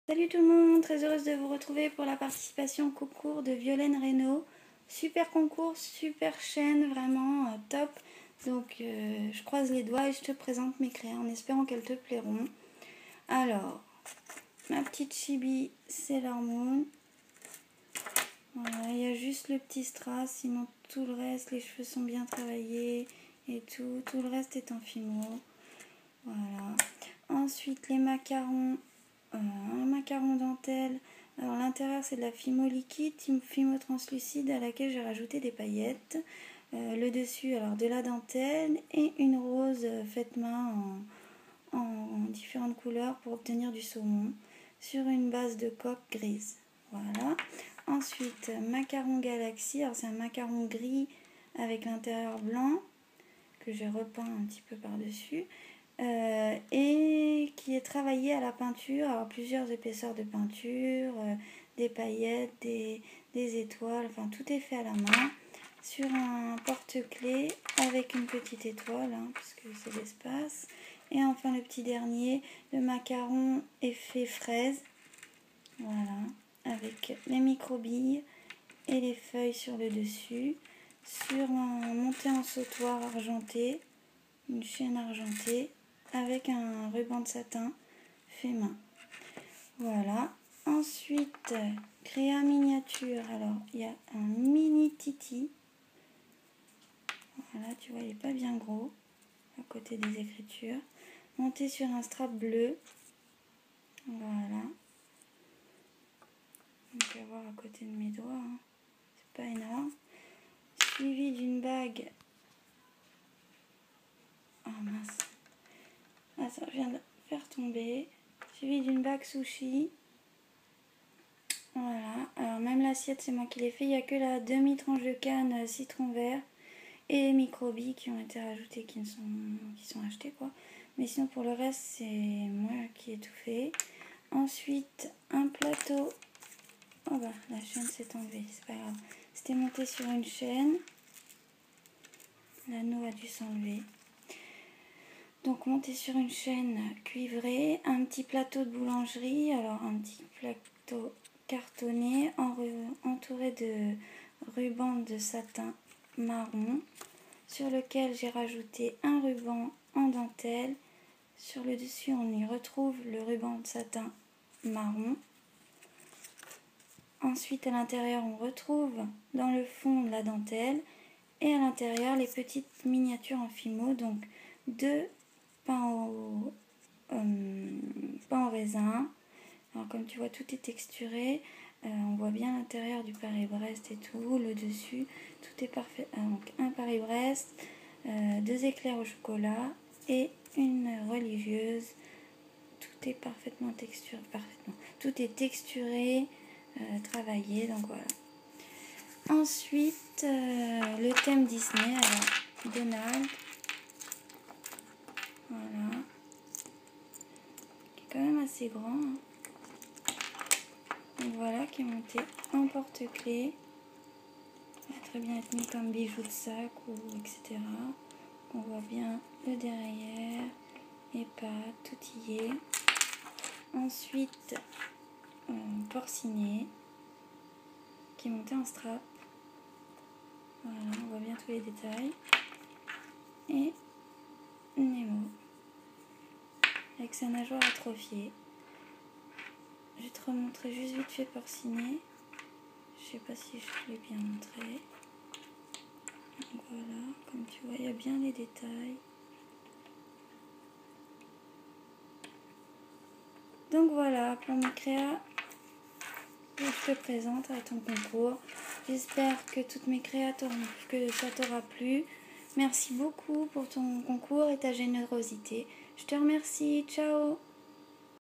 Salut tout le monde, très heureuse de vous retrouver pour la participation au concours de Violaine Reynaud. Super concours, super chaîne, vraiment top. Donc je croise les doigts et je te présente mes créas en espérant qu'elles te plairont. Alors, ma petite chibi, c'est l'hormone. Voilà, il y a juste le petit strass, sinon tout le reste, les cheveux sont bien travaillés et tout. Tout le reste est en fimo. Voilà. Ensuite, les macarons. Un macaron dentelle. Alors l'intérieur c'est de la fimo liquide, fimo translucide à laquelle j'ai rajouté des paillettes. Le dessus alors de la dentelle et une rose faite main en différentes couleurs pour obtenir du saumon sur une base de coque grise. Voilà. Ensuite macaron galaxie, alors c'est un macaron gris avec l'intérieur blanc que j'ai repeint un petit peu par dessus. Et qui est travaillé à la peinture, alors plusieurs épaisseurs de peinture, des paillettes, des étoiles, enfin tout est fait à la main sur un porte-clés avec une petite étoile, puisque c'est l'espace. Et enfin le petit dernier, le macaron effet fraise, voilà, avec les micro-billes et les feuilles sur le dessus, sur un monté en sautoir argenté, une chaîne argentée, avec un ruban de satin fait main. Voilà. Ensuite, créa miniature. Alors, il y a un mini titi. Voilà, tu vois, il n'est pas bien gros. À côté des écritures. Monté sur un strap bleu. Voilà. On peut voir à côté de mes doigts. C'est pas énorme. Suivi d'une bague. Oh mince. Ah, ça vient de faire tomber. Suivi d'une bague sushi. Voilà, alors même l'assiette c'est moi qui l'ai fait, il n'y a que la demi-tranche de canne citron vert et les micro-billes qui ont été rajoutées, qui sont achetées quoi. Mais sinon pour le reste c'est moi qui ai tout fait. Ensuite un plateau, oh bah la chaîne s'est enlevée, c'est pas grave. C'était monté sur une chaîne, l'anneau a dû s'enlever. Donc monté sur une chaîne cuivrée, un petit plateau de boulangerie, alors un petit plateau cartonné entouré de ruban de satin marron sur lequel j'ai rajouté un ruban en dentelle. Sur le dessus on y retrouve le ruban de satin marron. Ensuite à l'intérieur on retrouve dans le fond la dentelle et à l'intérieur les petites miniatures en fimo, donc deux pain au raisin. Alors comme tu vois tout est texturé, on voit bien l'intérieur du Paris-Brest et tout, le dessus, tout est parfait. Donc un Paris-Brest, deux éclairs au chocolat et une religieuse. Tout est parfaitement texturé, tout est texturé, travaillé, donc voilà. Ensuite le thème Disney, alors Donald. Voilà, qui est quand même assez grand. Donc voilà, qui est monté en porte-clés. Ça va très bien être mis comme bijou de sac ou etc. On voit bien le derrière, les pattes, tout y est. Ensuite, porcinet, qui est monté en strap. Voilà, on voit bien tous les détails. Et Nemo, avec sa nageoire atrophiée. Je vais te remontrer juste vite fait porcinet. Je sais pas si je l'ai bien montré. Donc voilà, comme tu vois, il y a bien les détails. Donc voilà pour mes créas que je te présente à ton concours. J'espère que toutes mes créas que ça t'aura plu. Merci beaucoup pour ton concours et ta générosité. Je te remercie. Ciao!